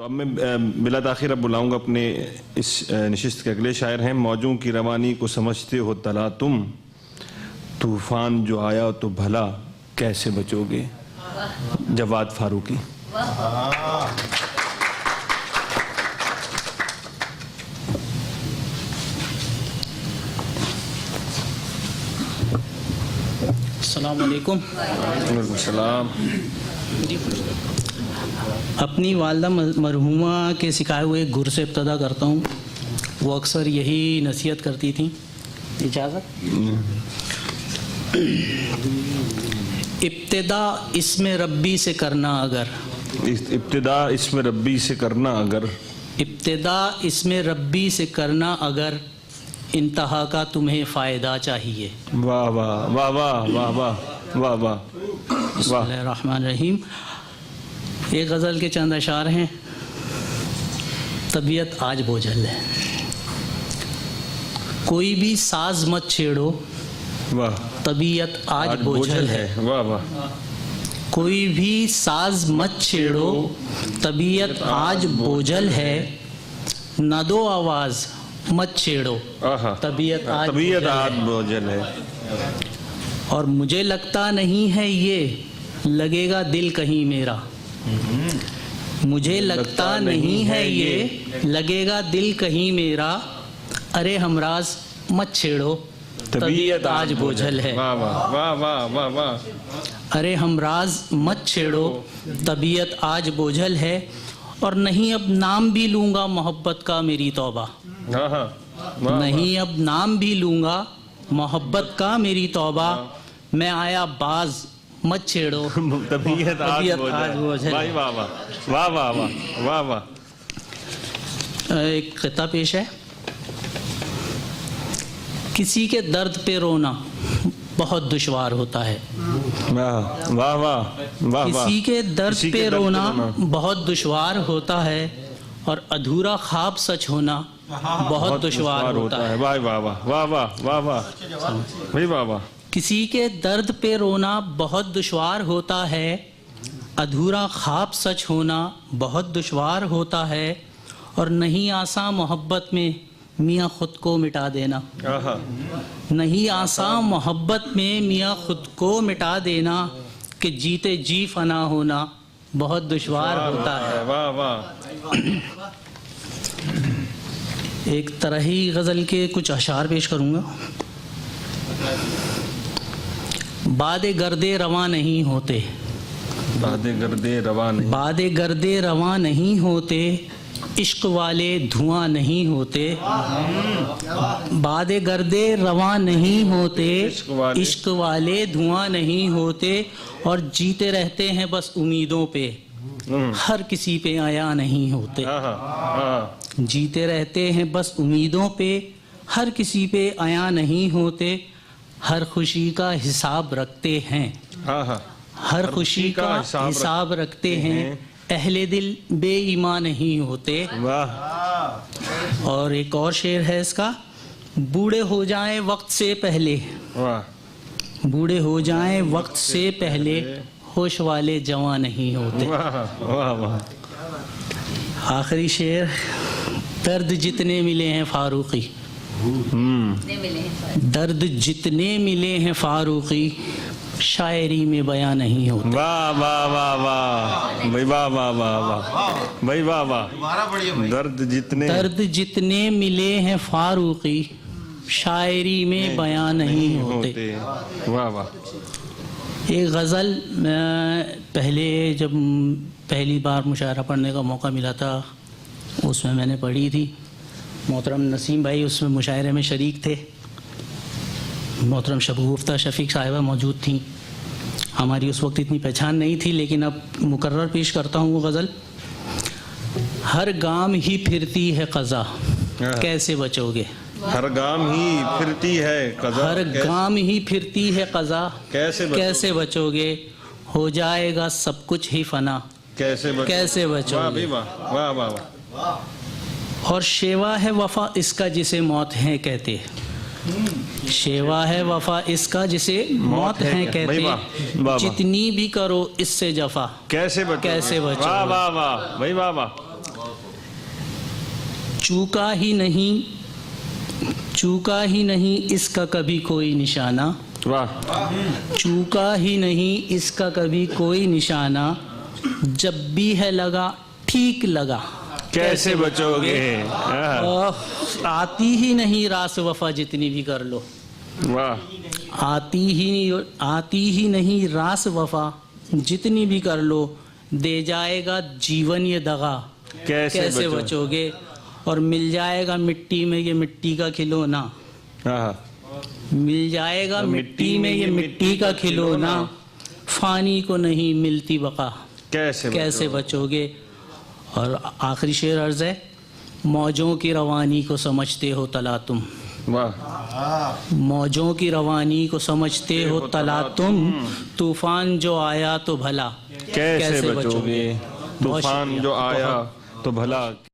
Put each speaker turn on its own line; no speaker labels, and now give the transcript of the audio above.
तो अब मैं बिला ताखिर अब बुलाऊंगा अपने इस नशिस्त के अगले शायर हैं। मौजों की रवानी को समझते हो तला तुम, तूफान जो आया तो भला कैसे बचोगे। जवाद फारूकी।
अस्सलाम वालेकुम।
वालेकुम सलाम।
अपनी वालदा मरहूमा के सिखाए हुए गुर से इब्तदा करता हूँ। वो अक्सर यही नसीहत करती थी। इजाज़त। इब्तिदा इसमें रब्बी से करना अगर,
इब्तिदा इसमें रब्बी से करना अगर,
इब्तिदा इसमें रब्बी से करना अगर, इंतहा का तुम्हें फ़ायदा चाहिए।
वाह वाह वाह वाह वाह वाह वाह वाह।
बिस्मिल्लाहिर्रहमानिर्रहीम। एक गज़ल के चंद अशार हैं। तबीयत आज बोझल है, कोई भी साज मत छेड़ो।
वाह।
तबीयत आज बोझल है।
वाह वाह।
कोई भी साज मत छेड़ो, तबीयत आज बोझल है। न दो आवाज़ मत छेड़ो, तबीयत आज
बोझल है।
और मुझे लगता नहीं है ये लगेगा दिल कहीं मेरा। मुझे लगता नहीं है ये लगेगा दिल कहीं मेरा। अरे हमराज मत छेड़ो, तबीयत आज बोझल है।
वाह वाह वाह वाह वाह।
अरे हमराज मत छेड़ो, तबीयत आज बोझल है। और नहीं अब नाम भी लूँगा मोहब्बत का मेरी तौबा। नहीं अब नाम भी लूँगा मोहब्बत का मेरी तौबा। मैं आया बाज मत छेड़ो,
तबीयत आज बोझल है। वाह वाह वाह वाह वाह वाह वाह।
एक क़िता पेश है। किसी के दर्द पे रोना बहुत दुश्वार होता है।
वाह वाह वाह।
किसी के दर्द पे रोना बहुत दुश्वार होता है। और अधूरा ख्वाब सच होना बहुत दुश्वार होता है।
वाह वाह वाह वाह वाह वाह वाह वाह वाह।
किसी के दर्द पे रोना बहुत दुश्वार होता है। अधूरा ख्वाब सच होना बहुत दुश्वार होता है। और नहीं आसान मोहब्बत में मियाँ खुद को मिटा देना। नहीं आसान मोहब्बत में मियाँ खुद को मिटा देना। कि जीते जी फना होना बहुत दुश्वार होता है।
वाह वाह।
एक तरह ही गज़ल के कुछ अशार पेश करूँगा। बादे गर्दे रवां नहीं होते,
बादे गर्दे रवां नहीं,
बादे गर्दे रवां नहीं होते। इश्क वाले धुआं नहीं होते। बादे गर्दे रवां नहीं होते, इश्क वाले धुआं नहीं होते। और जीते रहते हैं बस उम्मीदों पे, हर किसी पे आया नहीं होते। जीते रहते हैं बस उम्मीदों पे, हर किसी पे आया नहीं होते। हर खुशी का हिसाब रखते हैं, हर खुशी का हिसाब रखते हैं। अहले दिल बेईमान नहीं होते।
वाह।
और एक और शेर है इसका। बूढ़े हो जाएं वक्त से पहले, बूढ़े हो जाएं वक्त से पहले। होश वाले जवान नहीं होते।
वाह वाह।
आखिरी शेर। दर्द जितने मिले हैं फारूकी, दर्द जितने मिले हैं फारूकी। शायरी में बयां नहीं होते।
वाह वाह वाह वाह भाई, वाह वाह वाह वाह भाई, वाह वाह। दर्द
जितने मिले हैं फारूकी, शायरी में बयां नहीं होते।
वाह वाह।
एक गज़ल पहले जब पहली बार मुशायरा पढ़ने का मौका मिला था, उसमें मैंने पढ़ी थी। मोहतरम नसीम भाई उसमें मुशायरे में शरीक थे। मोहतरम शगुफ्ता शफीक साहिबा मौजूद थी। हमारी उस वक्त इतनी पहचान नहीं थी, लेकिन अब मुकर्रर पेश करता हूँ वो गज़ल। हर गाम ही फिरती है क़ज़ा, कैसे बचोगे।
हर गाम ही फिरती है क़ज़ा,
हर गाम ही फिरती है क़ज़ा, कैसे बचोगे। हो जाएगा सब कुछ ही फना, कैसे बचोगे।
वाह वाह वाह।
और शेवा है वफ़ा इसका जिसे मौत है कहते। शेवा है वफ़ा इसका जिसे मौत है कहते। जितनी भी करो इससे जफा, कैसे बचोगे।
वाह वाह वाह भाई, वाह वाह।
चूका ही नहीं इसका कभी कोई निशाना,
वाह।
चूका ही नहीं इसका कभी कोई निशाना, जब भी है लगा ठीक लगा
कैसे बचोगे?
आती ही नहीं रास वफा जितनी भी कर लो,
वाह।
आती ही नहीं रास वफा जितनी भी कर लो, दे जाएगा जीवन ये दगा कैसे बचोगे? और मिल जाएगा मिट्टी में ये मिट्टी का खिलौना, मिल जाएगा मिट्टी में ये मिट्टी का खिलौना, फानी को नहीं मिलती बका कैसे बचोगे? और आखिरी शेर अर्ज है, मौजों की रवानी को समझते हो तला तुम,
वाह।
मौजों की रवानी को समझते हो तला तुम, तूफान जो आया तो भला
कैसे बचोगे? तूफान जो आया तो भला